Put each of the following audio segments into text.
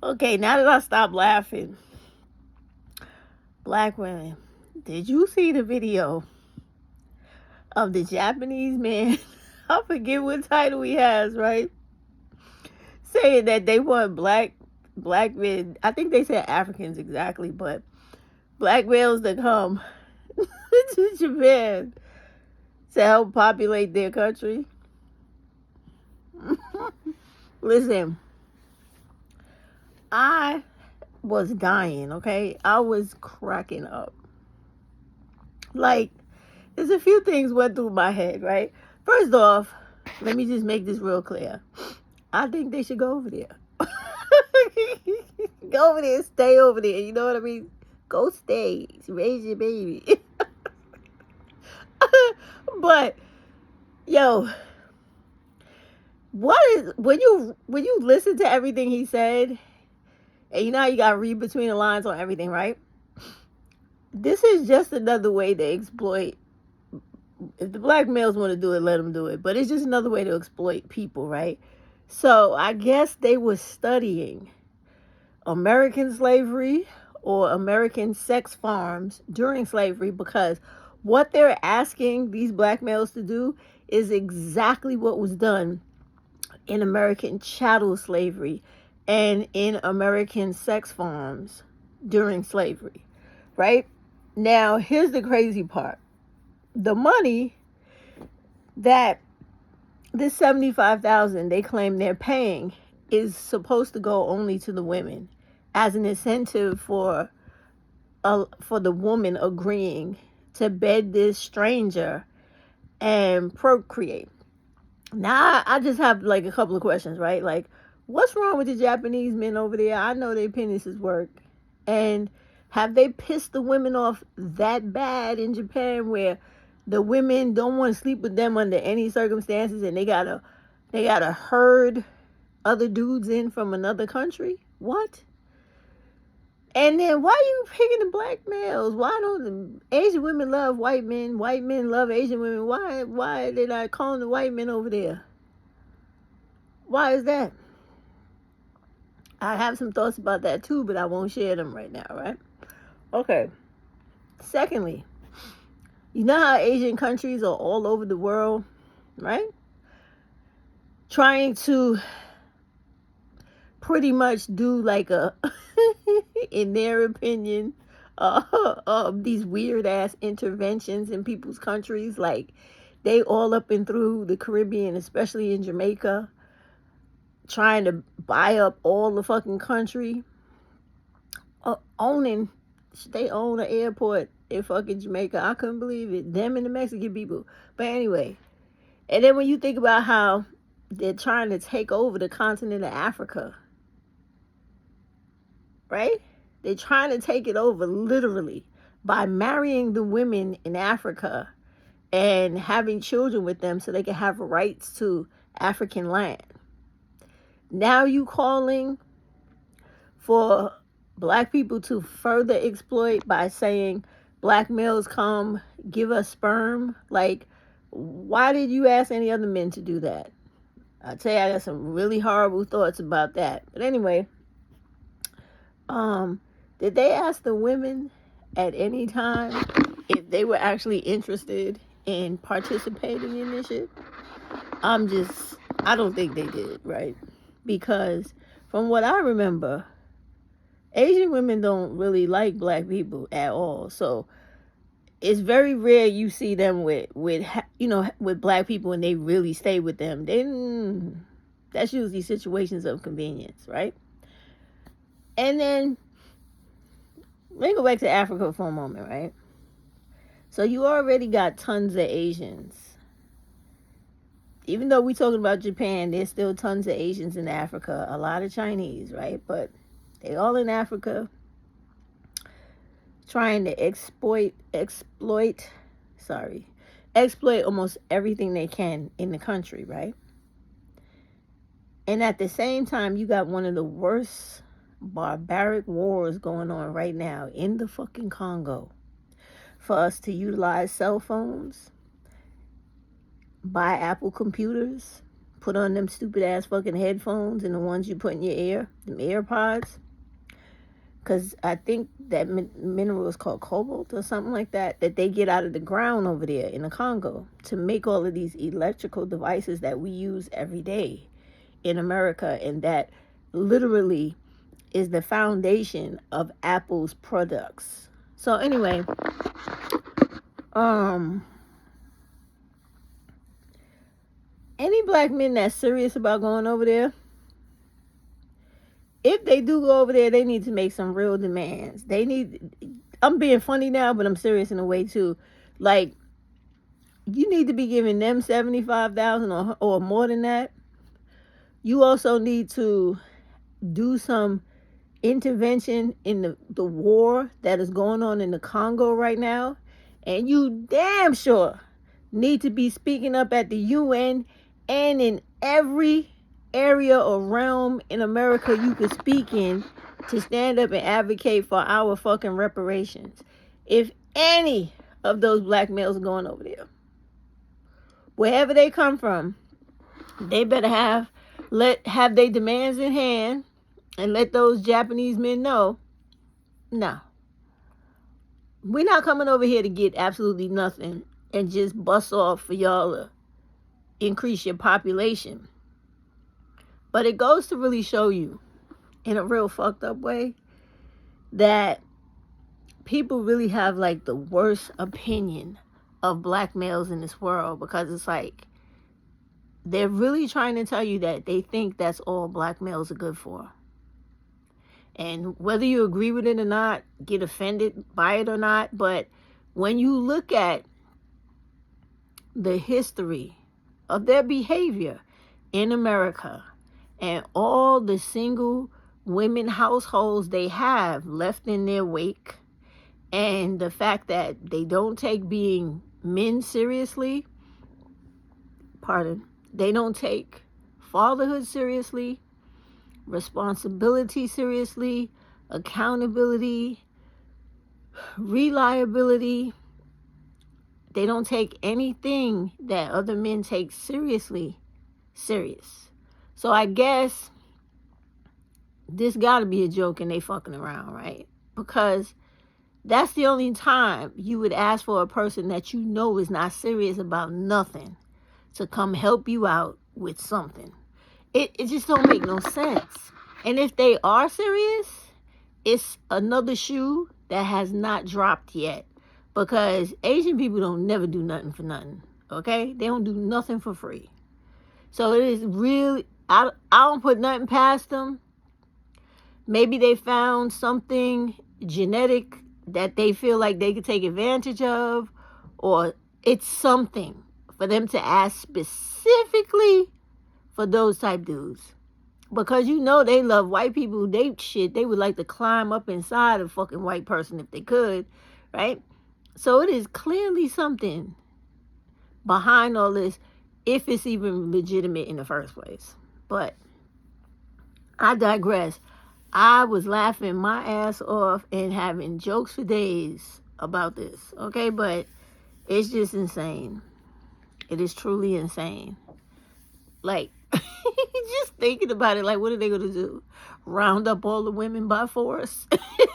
Okay, now that I stopped laughing, black women, did you see the video of the Japanese man? I forget what title he has, right? Saying that they want black men. I think they said Africans exactly, but black males to come to Japan to help populate their country. Listen, I was dying, okay? I was cracking up. Like, there's a few things went through my head, right? First off, let me just make this real clear. I think they should go over there. Go over there, stay over there. You know what I mean? Go stay, raise your baby. But yo, what is when you listen to everything he said, and you know how you gotta read between the lines on everything, right? This is just another way to exploit. If the black males want to do it, let them do it. But it's just another way to exploit people, right? So I guess they were studying American slavery or American sex farms during slavery, because what they're asking these black males to do is exactly what was done in American chattel slavery and in American sex farms during slavery, right? Now, here's the crazy part. The money that this 75,000 they claim they're paying is supposed to go only to the women as an incentive for the woman agreeing to bed this stranger and procreate. Now I just have like a couple of questions, right? Like, what's wrong with the Japanese men over there? I know their penises work, and have they pissed the women off that bad in Japan where the women don't want to sleep with them under any circumstances, and they gotta herd other dudes in from another country? What? And then why are you picking the black males? Why don't the Asian women love white men? White men love Asian women. Why are they not calling the white men over there? Why is that? I have some thoughts about that too, but I won't share them right now, right? Okay. Secondly, you know how Asian countries are all over the world, right? Trying to pretty much do like a, in their opinion, these weird ass interventions in people's countries. Like, they all up and through the Caribbean, especially in Jamaica, trying to buy up all the fucking country, owning. They own an airport in fucking Jamaica. I couldn't believe it. Them and the Mexican people. But anyway, and then when you think about how they're trying to take over the continent of Africa, right? They're trying to take it over literally by marrying the women in Africa and having children with them so they can have rights to African land. Now you calling for black people to further exploit by saying black males come give us sperm? Like, why did you ask any other men to do that? I tell you, I got some really horrible thoughts about that. But anyway, did they ask the women at any time if they were actually interested in participating in this shit? I don't think they did, right? Because from what I remember, Asian women don't really like black people at all. So it's very rare you see them with with black people and they really stay with them. That's usually situations of convenience, right? And then let me go back to Africa for a moment, right? So you already got tons of Asians. Even though we're talking about Japan, there's still tons of Asians in Africa. A lot of Chinese, right? But they all in Africa trying to exploit almost everything they can in the country, right? And at the same time, you got one of the worst barbaric wars going on right now in the fucking Congo for us to utilize cell phones, buy Apple computers, put on them stupid ass fucking headphones and the ones you put in your ear, them AirPods. Because I think that mineral is called cobalt or something like that they get out of the ground over there in the Congo to make all of these electrical devices that we use every day in America, and that literally is the foundation of Apple's products. So anyway, any black men that's serious about going over there, if they do go over there, they need to make some real demands. I'm being funny now, but I'm serious in a way too. Like, you need to be giving them $75,000 or more than that. You also need to do some intervention in the war that is going on in the Congo right now. And you damn sure need to be speaking up at the UN and in every area or realm in America you could speak in to stand up and advocate for our fucking reparations. If any of those black males are going over there, wherever they come from, they better have their demands in hand and let those Japanese men know, no, we're not coming over here to get absolutely nothing and just bust off for y'all to increase your population. But it goes to really show you, in a real fucked up way, that people really have like the worst opinion of black males in this world, because it's like they're really trying to tell you that they think that's all black males are good for. And whether you agree with it or not, get offended by it or not, but when you look at the history of their behavior in America and all the single women households they have left in their wake, and the fact that they don't take being men seriously, they don't take fatherhood seriously, responsibility seriously, accountability, reliability. They don't take anything that other men take seriously serious. So I guess this gotta be a joke and they fucking around, right? Because that's the only time you would ask for a person that you know is not serious about nothing to come help you out with something. It just don't make no sense. And if they are serious, it's another shoe that has not dropped yet. Because Asian people don't never do nothing for nothing. Okay? They don't do nothing for free. So it is really, I don't put nothing past them. Maybe they found something genetic that they feel like they could take advantage of, or it's something for them to ask specifically for those type dudes. Because you know they love white people. They would like to climb up inside a fucking white person if they could, right? So it is clearly something behind all this, if it's even legitimate in the first place. But I digress. I was laughing my ass off and having jokes for days about this, okay? But it's just insane. It is truly insane. Like, just thinking about it, like, what are they going to do? Round up all the women by force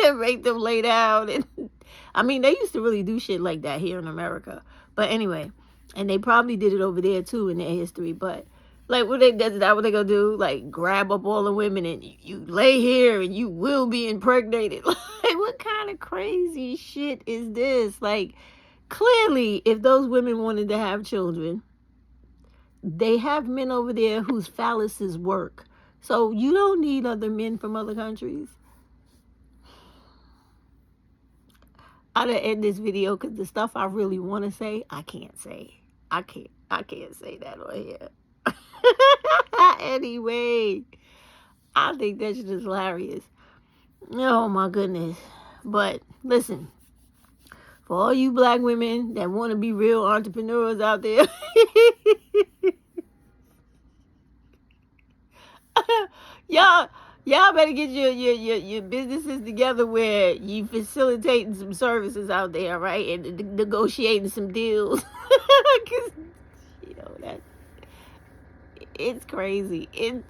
and make them lay down? And I mean, they used to really do shit like that here in America. But anyway, and they probably did it over there too in their history. But like, is that what they gonna do? Like, grab up all the women and you lay here and you will be impregnated? Like, what kind of crazy shit is this? Like, clearly, if those women wanted to have children, they have men over there whose phalluses work. So you don't need other men from other countries. I gotta end this video because the stuff I really want to say, I can't say. I can't say that on here. Anyway, I think that shit is hilarious. Oh my goodness. But listen, for all you black women that want to be real entrepreneurs out there, y'all better get your businesses together where you facilitating some services out there, right? And negotiating some deals. Because, you know, that It's crazy. It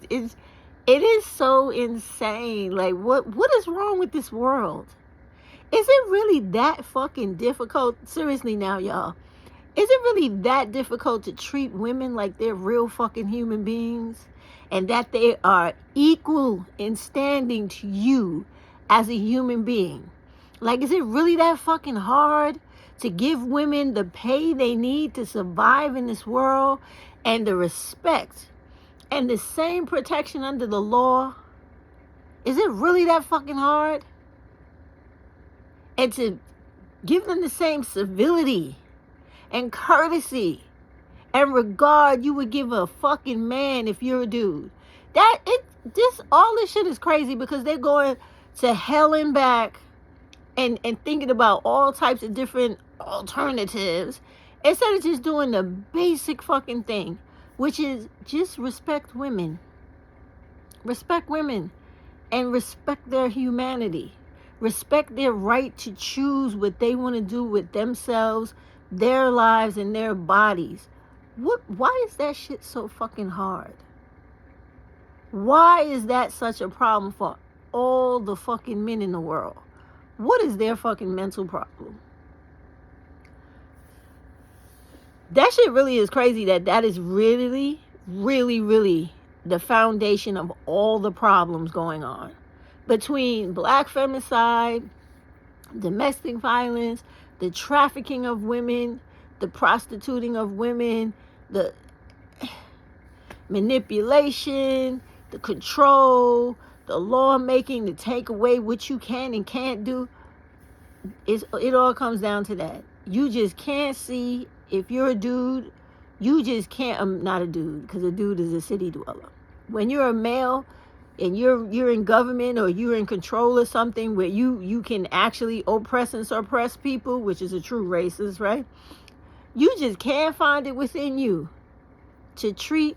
is so insane. Like, what is wrong with this world? Is it really that fucking difficult? Seriously now, y'all. Is it really that difficult to treat women like they're real fucking human beings? And that they are equal in standing to you as a human being? Like, is it really that fucking hard to give women the pay they need to survive in this world, and the respect and the same protection under the law? Is it really that fucking hard? And to give them the same civility and courtesy and regard you would give a fucking man if you're a dude. All this shit is crazy, because they're going to hell and back and thinking about all types of different alternatives, instead of just doing the basic fucking thing, which is just respect women. Respect women and respect their humanity. Respect their right to choose what they want to do with themselves, their lives, and their bodies. Why is that shit so fucking hard? Why is that such a problem for all the fucking men in the world? What is their fucking mental problem? That shit really is crazy, that is really, really, really the foundation of all the problems going on. Between black femicide, domestic violence, the trafficking of women, the prostituting of women, the manipulation, the control, the lawmaking to take away what you can and can't do. It all comes down to that. You just can't see. If you're a dude, you just can't. I'm not a dude, because a dude is a city dweller. When you're a male and you're in government, or you're in control of something where you can actually oppress and suppress people, which is a true racist, right? You just can't find it within you to treat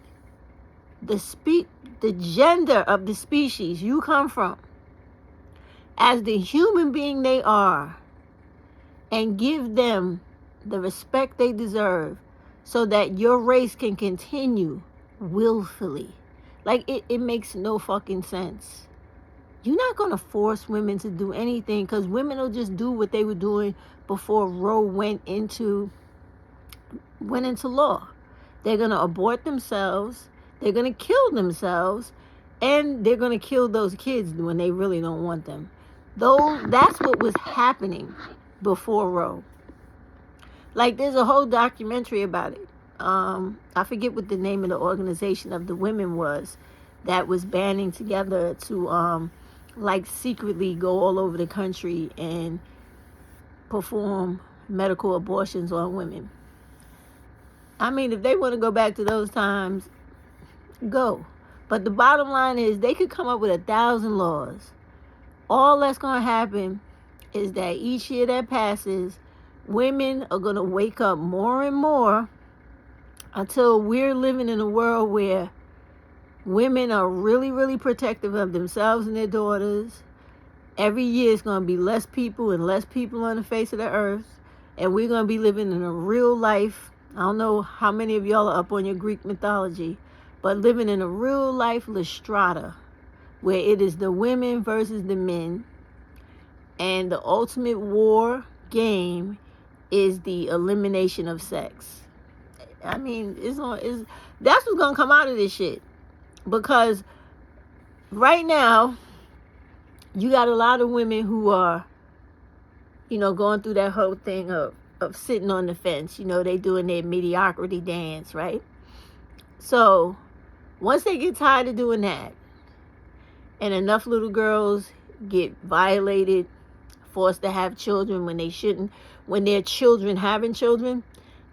the gender of the species you come from as the human being they are, and give them the respect they deserve, so that your race can continue willfully. Like, it makes no fucking sense. You're not going to force women to do anything, because women will just do what they were doing before Roe went into law. They're going to abort themselves, they're going to kill themselves, and they're going to kill those kids when they really don't want them. That's what was happening before Roe. Like, there's a whole documentary about it. I forget what the name of the organization of the women was that was banding together to like secretly go all over the country and perform medical abortions on women. I mean, if they want to go back to those times, go. But the bottom line is, they could come up with 1,000 laws. All that's going to happen is that each year that passes, women are going to wake up more and more, until we're living in a world where women are really, really protective of themselves and their daughters. Every year it's going to be less people and less people on the face of the earth. And we're going to be living in a real life. I don't know how many of y'all are up on your Greek mythology, but living in a real life Lystrata, where it is the women versus the men. And the ultimate war game is the elimination of sex. I mean, that's what's going to come out of this shit. Because right now, you got a lot of women who are, going through that whole thing of sitting on the fence. They doing their mediocrity dance, right? So once they get tired of doing that, and enough little girls get violated, forced to have children when they shouldn't, when they're children having children,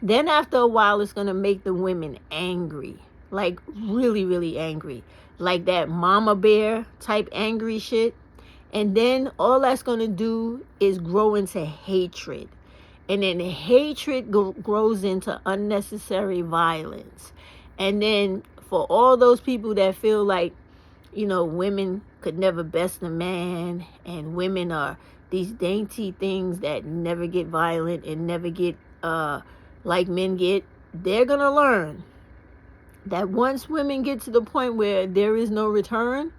then after a while it's going to make the women angry. Like, really, really angry. Like that mama bear type angry shit. And then all that's going to do is grow into hatred. And then the hatred grows into unnecessary violence. And then for all those people that feel like, women could never best a man, and women are these dainty things that never get violent and never get like men get, they're going to learn that once women get to the point where there is no return,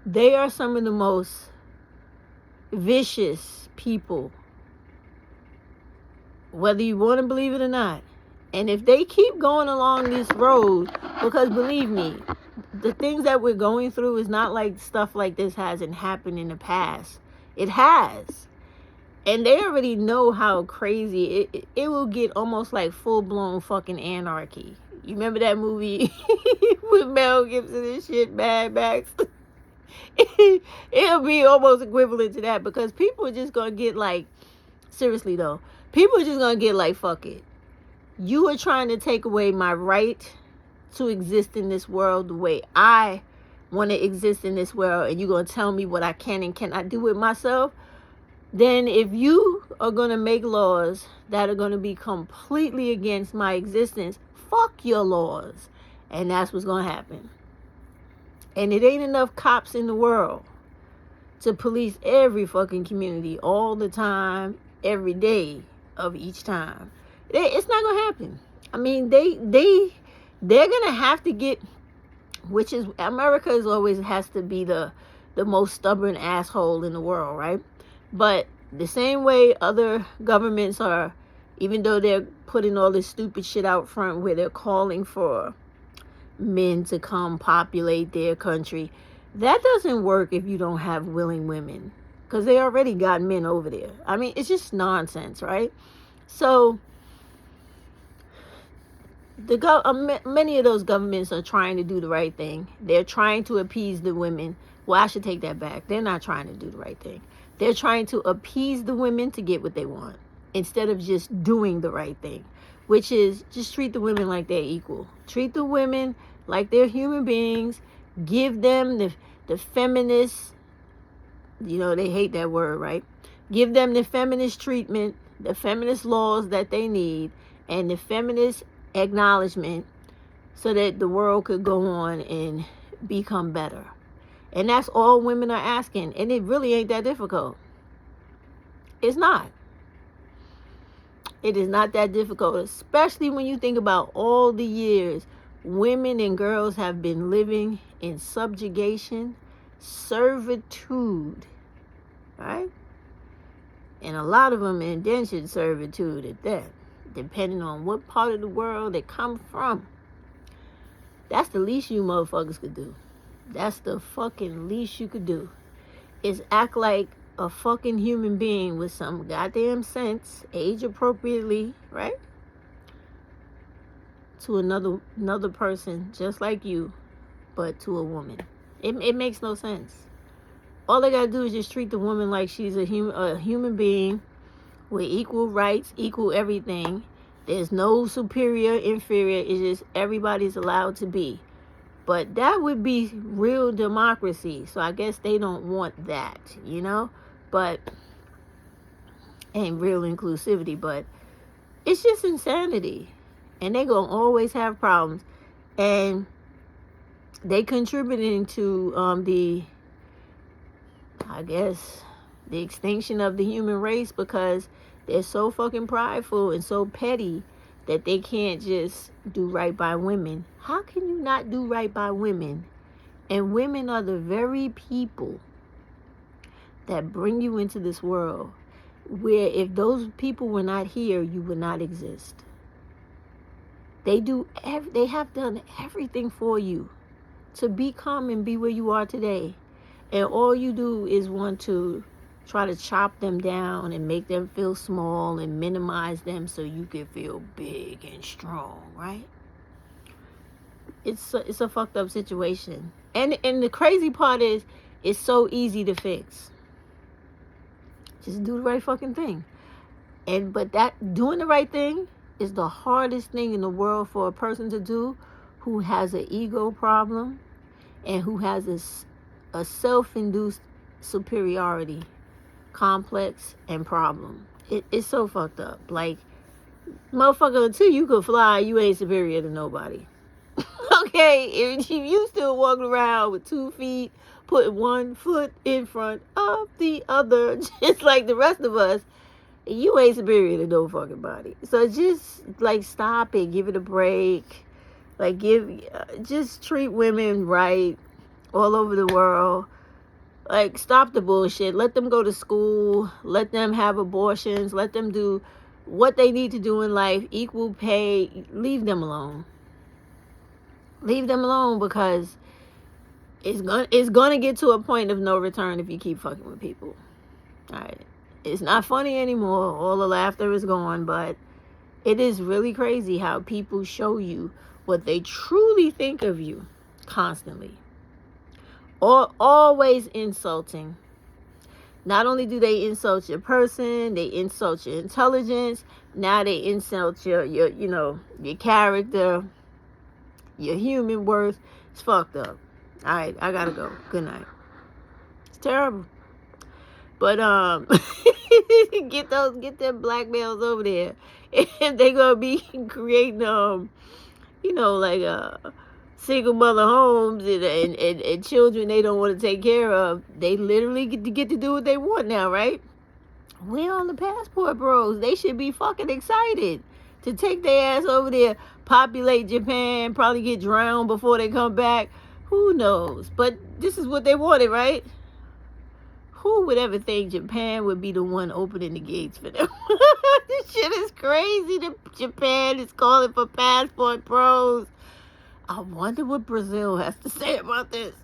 they are some of the most vicious people, whether you want to believe it or not. And if they keep going along this road, because believe me, the things that we're going through is not like stuff like this hasn't happened in the past. It has. And they already know how crazy it will get, almost like full-blown fucking anarchy. You remember that movie with Mel Gibson and shit, Mad Max? It'll be almost equivalent to that, because people are just going to get like, seriously though, people are just going to get like, fuck it. You are trying to take away my right to exist in this world the way I want to exist in this world, and you're going to tell me what I can and cannot do with myself. Then if you are going to make laws that are going to be completely against my existence, fuck your laws. And that's what's going to happen. And it ain't enough cops in the world to police every fucking community all the time, every day of each time. It's not going to happen. I mean, they're going to have to get, which is, America is always has to be the most stubborn asshole in the world, right? But the same way other governments are, even though they're putting all this stupid shit out front where they're calling for men to come populate their country, that doesn't work if you don't have willing women, because they already got men over there. I mean, it's just nonsense, right? So many of those governments are trying to do the right thing. They're trying to appease the women. Well, I should take that back. They're not trying to do the right thing. They're trying to appease the women to get what they want, instead of just doing the right thing, which is just treat the women like they're equal. Treat the women like they're human beings. Give them the feminist, they hate that word, right? Give them the feminist treatment, the feminist laws that they need, and the feminist acknowledgement, so that the world could go on and become better. And that's all women are asking. And it really ain't that difficult. It's not. It is not that difficult, especially when you think about all the years women and girls have been living in subjugation, servitude, right? And a lot of them indentured servitude at that, depending on what part of the world they come from. That's the least you motherfuckers could do. That's the fucking least you could do, is act like a fucking human being with some goddamn sense, age appropriately, right? To another person just like you, but to a woman. It makes no sense. All they gotta do is just treat the woman like she's a human being with equal rights, equal everything. There's no superior, inferior. It's just everybody's allowed to be. But that would be real democracy. So I guess they don't want that, But, and real inclusivity. But it's just insanity. And they're going to always have problems. And they contributing to the extinction of the human race, because they're so fucking prideful and so petty that they can't just do right by women. How can you not do right by women? And women are the very people that bring you into this world, where if those people were not here, you would not exist. They have done everything for you to become and be where you are today. And all you do is want to try to chop them down and make them feel small and minimize them so you can feel big and strong, right? It's a fucked up situation. And the crazy part is, it's so easy to fix. Just do the right fucking thing. But that doing the right thing is the hardest thing in the world for a person to do who has an ego problem and who has a self-induced superiority complex and problem. It's so fucked up. Like, motherfucker, until you can fly, you ain't superior to nobody. Okay, if you still walking around with 2 feet, putting 1 foot in front of the other, just like the rest of us, you ain't superior to no fucking body. So just like stop it, give it a break. Like, just treat women right all over the world. Like, stop the bullshit. Let them go to school. Let them have abortions. Let them do what they need to do in life. Equal pay. Leave them alone. Leave them alone, because it's gonna get to a point of no return if you keep fucking with people. All right. It's not funny anymore. All the laughter is gone, but it is really crazy how people show you what they truly think of you constantly. Or always insulting. Not only do they insult your person, they insult your intelligence. Now they insult your your character, your human worth. It's fucked up. All right, I gotta go. Good night. It's terrible. But get them black males over there, and they gonna be creating like single mother homes and children they don't want to take care of. They literally get to do what they want now, right? We're on the Passport Bros. They should be fucking excited to take their ass over there, populate Japan, probably get drowned before they come back. Who knows? But this is what they wanted, right? Who would ever think Japan would be the one opening the gates for them? This shit is crazy. Japan is calling for Passport Bros. I wonder what Brazil has to say about this.